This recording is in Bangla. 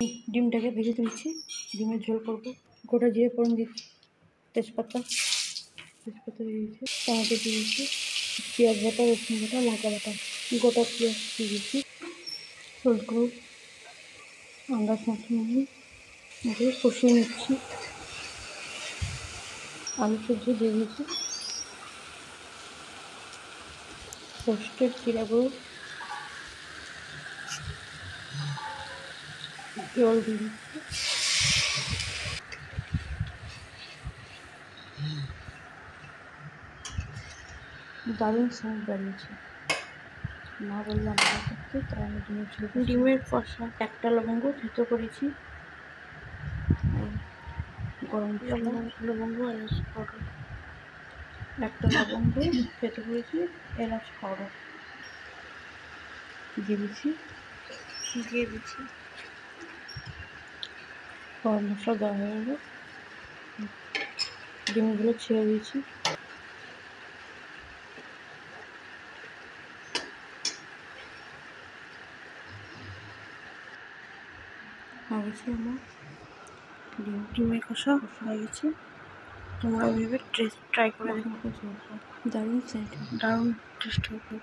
ডিমটাকে ভেজে তুলছি, ডিমের ঝোল করব। গোটা জিরে ফোড়ন দিচ্ছি, তেজপাতা দিয়েছি, টমেটো দিয়েছি, পেঁয়াজ বাটা, রসুন বাটা, লঙ্কা বাটা, গোটা পেঁয়াজ দিয়েছি, হলুদ গুঁড়ো, আন্দাজ মতো নুন দিয়ে কষিয়ে নিচ্ছি। আলু সেদ্ধ দিয়ে দিয়েছি, রোস্টেড জিরা গুঁড়ো, জল দিয়ে দিচ্ছি। দারুণ স্বাদ বাড়িয়েছে, মা বললাম করতে, তাই আমি ডিমের কষা একটা লবঙ্গ থেতো করেছি, গরম লবঙ্গ, এলাচ পাউডার, একটা লবঙ্গ থেতো করেছি, এলাচ পাউডার দিয়ে দিচ্ছি। গরম মশলা দেওয়া হয়ে গেল, ডিমগুলো ছেড়ে দিয়েছি। হয়ে গেছে আমার ডিমের কষা হয়ে গেছে। তোমরা এইভাবে ট্রাই করে দেখো, দারুণ টেস্ট হবে।